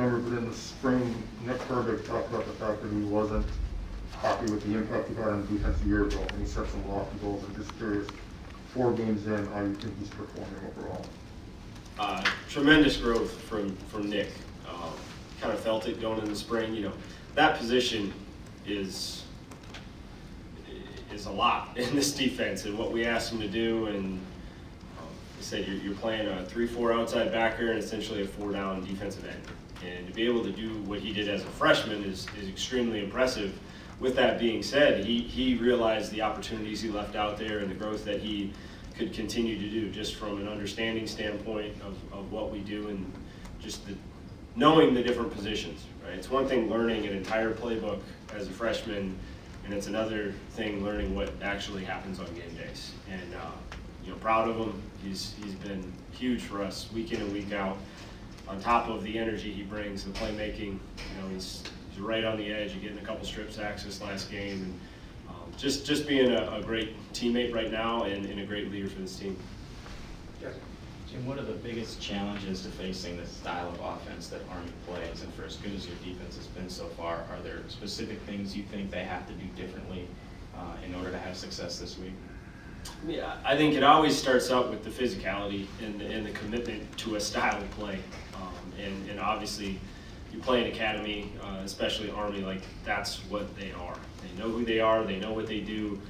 remember, but in the spring, Nick Herbig talked about the fact that he wasn't happy with the impact he had on defense a year ago, and he set some lofty goals. I'm just curious, 4 games in, how you think he's performing overall? Tremendous growth from Nick. Kind of felt it going in the spring. You know, that position is a lot in this defense, and what we asked him to do. And he said you're playing a 3-4 outside backer and essentially a 4-down defensive end. And to be able to do what he did as a freshman is extremely impressive. With that being said, he realized the opportunities he left out there and the growth that he could continue to do, just from an understanding standpoint of what we do, and just knowing the different positions, right? It's one thing learning an entire playbook as a freshman, and it's another thing learning what actually happens on game days. And you know, proud of him. He's been huge for us week in and week out. On top of the energy he brings, the playmaking, you know, he's right on the edge of getting a couple strip sacks this last game, and just being a great teammate right now and a great leader for this team. Jim, what are the biggest challenges to facing this style of offense that Army plays? And for as good as your defense has been so far, are there specific things you think they have to do differently in order to have success this week? Yeah, I think it always starts out with the physicality and the commitment to a style of play. And obviously, you play an academy, especially Army, like that's what they are. They know who they are, they know what they do.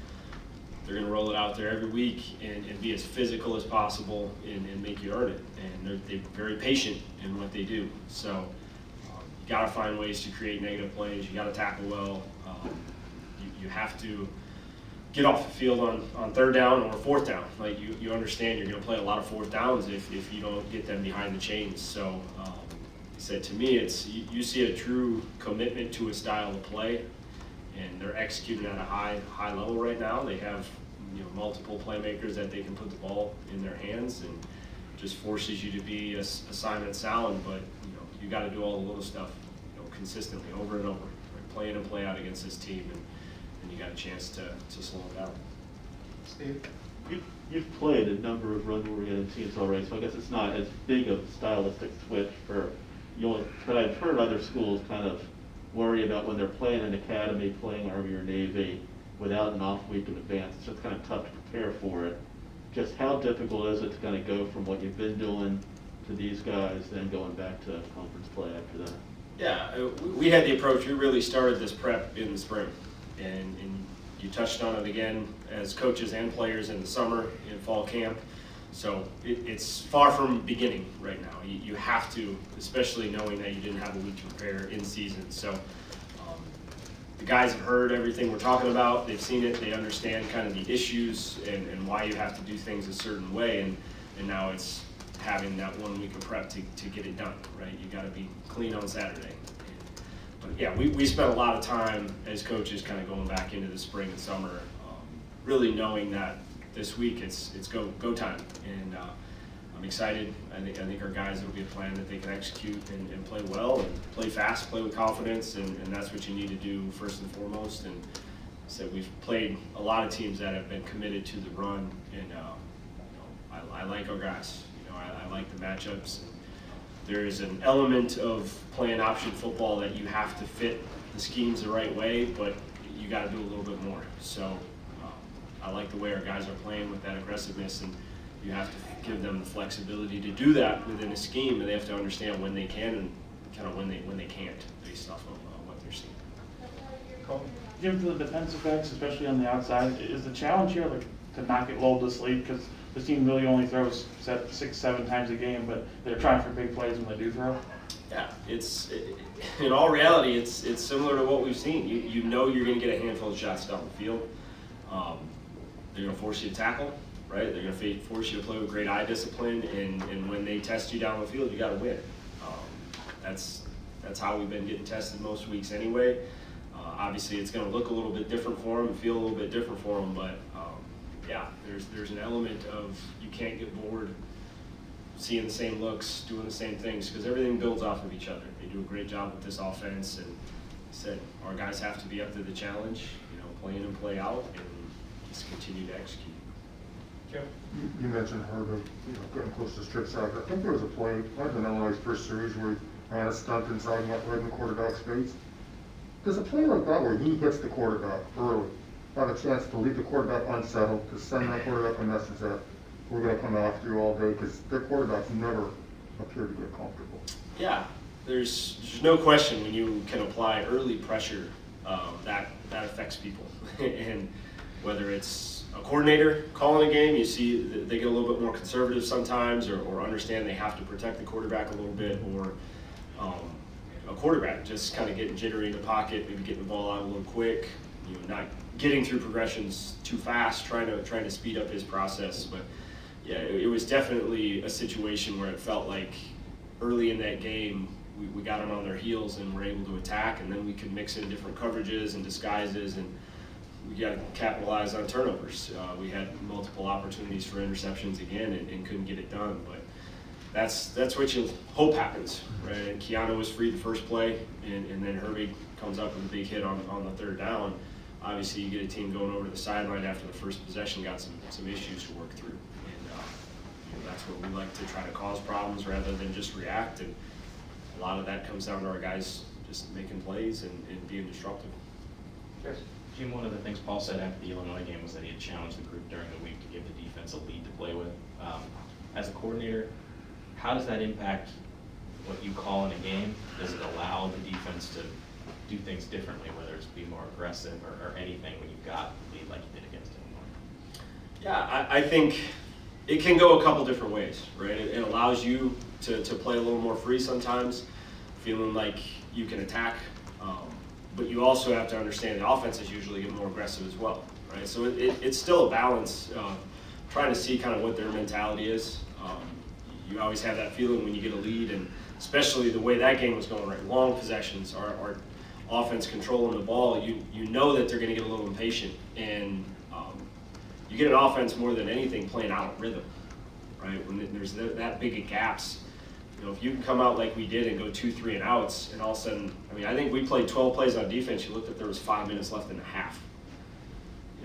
They're going to roll it out there every week and be as physical as possible and make you earn it. And they're very patient in what they do. So you got to find ways to create negative plays. You got to tackle well. You have to get off the field on 3rd down or 4th down. Like you understand you're going to play a lot of 4th downs if you don't get them behind the chains. So he said to me, it's you see a true commitment to a style of play, and they're executing at a high level right now. They have, you know, multiple playmakers that they can put the ball in their hands, and just forces you to be assignment sound. But you know, you got to do all the little stuff, you know, consistently over and over, right? Play in and play out against this team, and you got a chance to slow them down. Steve? You've played a number of run-oriented teams already, so I guess it's not as big of a stylistic switch for you. But I've heard other schools kind of worry about when they're playing an academy, playing Army or Navy, without an off week in advance. It's just kind of tough to prepare for it. Just how difficult is it to kind of go from what you've been doing to these guys, then going back to conference play after that? Yeah, we had the approach. We really started this prep in the spring, and you touched on it again as coaches and players in the summer, in fall camp. So it's far from beginning right now. You have to, especially knowing that you didn't have a week to prepare in season. So the guys have heard everything we're talking about. They've seen it. They understand kind of the issues and why you have to do things a certain way. And now it's having that 1 week of prep to get it done, right? You got to be clean on Saturday. But yeah, we spent a lot of time as coaches kind of going back into the spring and summer, really knowing that this week it's go time, and I'm excited. I think our guys, it'll be a plan that they can execute and play well and play fast, play with confidence, and that's what you need to do first and foremost. And so we've played a lot of teams that have been committed to the run, and you know, I like our guys. You know, I like the matchups. There is an element of playing option football that you have to fit the schemes the right way, but you got to do a little bit more. So I like the way our guys are playing with that aggressiveness, and you have to give them the flexibility to do that within a scheme, and they have to understand when they can and kind of when they can't, based off of what they're seeing. Jim, for the defensive backs, especially on the outside, is the challenge here to not get lulled to sleep? Because this team really only throws 6-7 times a game, but they're trying for big plays when they do throw. Yeah, in all reality, it's similar to what we've seen. You know you're going to get a handful of shots down the field. They're going to force you to tackle, right? They're going to force you to play with great eye discipline, and when they test you down the field, you got to win. That's how we've been getting tested most weeks anyway. Obviously, it's going to look a little bit different for them and feel a little bit different for them, but yeah, there's an element of you can't get bored seeing the same looks, doing the same things, because everything builds off of each other. They do a great job with this offense, and said our guys have to be up to the challenge, you know, play in and play out, and just continue to execute. Joe? You mentioned Herbig, you know, getting close to strip sack. I think there was a play, might have been Illinois' first series, where he on a stunt inside right in the quarterback's face. There's a play like that where he hits the quarterback early, have a chance to leave the quarterback unsettled, to send that quarterback a message that we're going to come after you all day, because their quarterbacks never appear to get comfortable. Yeah, there's no question when you can apply early pressure, that affects people. And whether it's a coordinator calling a game, you see that they get a little bit more conservative sometimes, or understand they have to protect the quarterback a little bit, or a quarterback just kind of getting jittery in the pocket, maybe getting the ball out a little quick, not getting through progressions too fast, trying to speed up his process. But yeah, it was definitely a situation where it felt like early in that game we got them on their heels and were able to attack, and then we could mix in different coverages and disguises, and we got to capitalize on turnovers. We had multiple opportunities for interceptions again and couldn't get it done. But that's what you hope happens, right? And Keanu was free the first play, and then Herbie comes up with a big hit on the third down. Obviously, you get a team going over to the sideline after the first possession, got some issues to work through. And that's what we like to try to cause problems rather than just react. And a lot of that comes down to our guys just making plays and being disruptive. Yes. Jim, one of the things Paul said after the Illinois game was that he had challenged the group during the week to give the defense a lead to play with. As a coordinator, how does that impact what you call in a game? Does it allow the defense to do things differently, whether it's be more aggressive or anything when you've got the lead like you did against Illinois? Yeah, I think it can go a couple different ways, right? It allows you to play a little more free sometimes, feeling like you can attack. But you also have to understand the offenses usually get more aggressive as well, right? So it's still a balance, trying to see kind of what their mentality is. You always have that feeling when you get a lead, and especially the way that game was going, right? Long possessions, our offense controlling the ball, you know that they're going to get a little impatient, and you get an offense more than anything playing out of rhythm, right? When there's that big of gaps. If you can come out like we did and go 2, 3 and outs, and all of a sudden, I think we played 12 plays on defense. You looked at there was 5 minutes left in the half.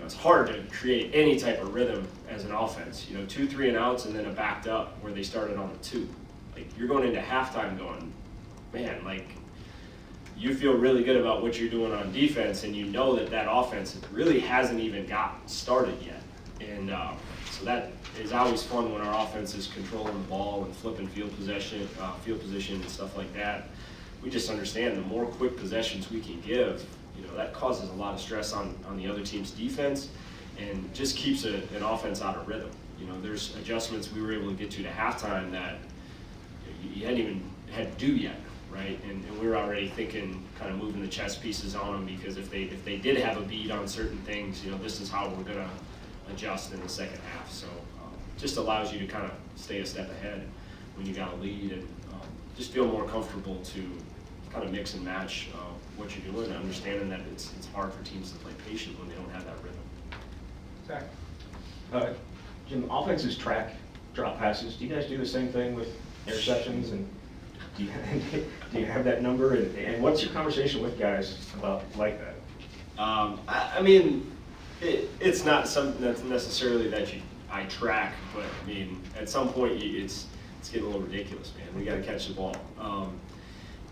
It's hard to create any type of rhythm as an offense. 2, 3 and outs, and then a backed up where they started on the 2. Like, you're going into halftime going, man, like, you feel really good about what you're doing on defense, and you know that offense really hasn't even got started yet. And so that is always fun when our offense is controlling the ball and flipping field position and stuff like that. We just understand the more quick possessions we can give, that causes a lot of stress on the other team's defense, and just keeps an offense out of rhythm. There's adjustments we were able to get to halftime that you hadn't even had to do yet, right? And we were already thinking, kind of moving the chess pieces on them, because if they did have a beat on certain things, this is how we're going to adjust in the second half. So just allows you to kind of stay a step ahead when you got a lead, and just feel more comfortable to kind of mix and match what you're doing, and understanding that it's hard for teams to play patient when they don't have that rhythm. Zach? Jim, offenses track drop passes. Do you guys do the same thing with interceptions? And do you have that number? And what's your conversation with guys about like that? It's not something that's necessarily that I track, but at some point it's getting a little ridiculous, man. We got to catch the ball,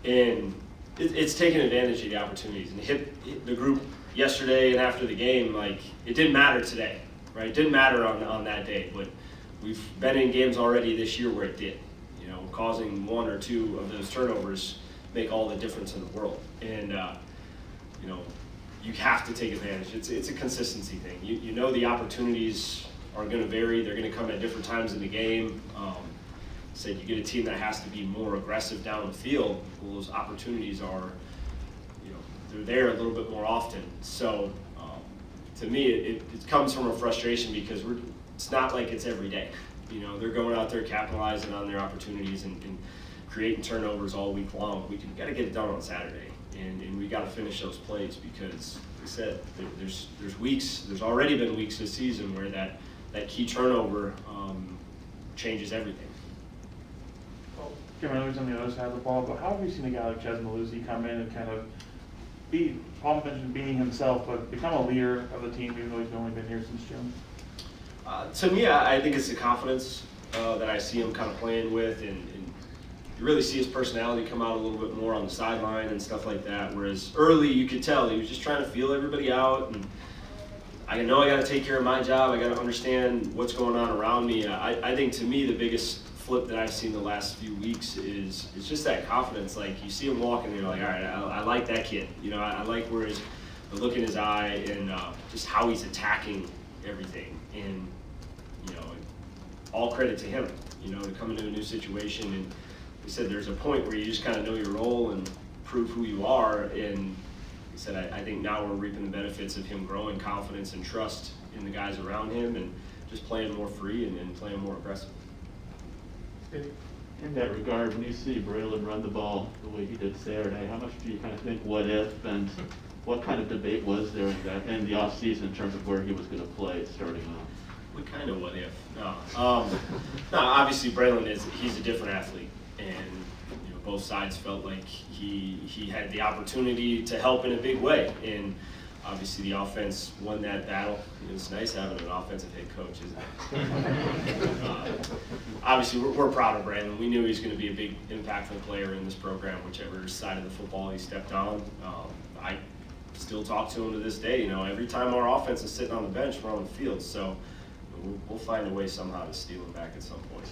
and it's taking advantage of the opportunities. And hit the group yesterday and after the game, like, it didn't matter today, right? It didn't matter on that day, but we've been in games already this year where it did. Causing 1 or 2 of those turnovers make all the difference in the world. And you have to take advantage. It's a consistency thing. You know the opportunities are going to vary. They're going to come at different times in the game. Said you get a team that has to be more aggressive down the field. Well, those opportunities are, they're there a little bit more often. So to me, it comes from a frustration, because it's not like it's every day. They're going out there capitalizing on their opportunities and creating turnovers all week long. We got to get it done on Saturday, and we got to finish those plays, because, like I said, there's already been weeks this season where that key turnover changes everything. Jim, I know he's on the other side of the ball, but how have you seen a guy like Ches Maluzzi come in and kind of Paul mentioned being himself, but become a leader of the team, even though he's only been here since June? To me, I think it's the confidence that I see him kind of playing with, and you really see his personality come out a little bit more on the sideline and stuff like that. Whereas early, you could tell he was just trying to feel everybody out, and I know I got to take care of my job. I got to understand what's going on around me. I think to me the biggest flip that I've seen the last few weeks is just that confidence. Like you see him walking, and you're like, all right, I like that kid. You know, I like where the look in his eye and just how he's attacking everything. And you know, all credit to him. You know, to come into a new situation, and he said there's a point where you just kind of know your role and prove who you are. And he said I think now we're reaping the benefits of him growing confidence and trust in the guys around him, and just playing more free and playing more aggressive. In that regard, when you see Braylon run the ball the way he did Saturday, how much do you kind of think what if, and what kind of debate was there in the offseason in terms of where he was going to play starting off? What kind of what if? No. No, obviously Braylon he's a different athlete, and you know, both sides felt like he had the opportunity to help in a big way, and obviously the offense won that battle. It's nice having an offensive head coach, isn't it? Obviously we're proud of Braylon. We knew he was going to be a big impactful player in this program, whichever side of the football he stepped on. I still talk to him to this day. You know, every time our offense is sitting on the bench, we're on the field, so we'll find a way somehow to steal him back at some point.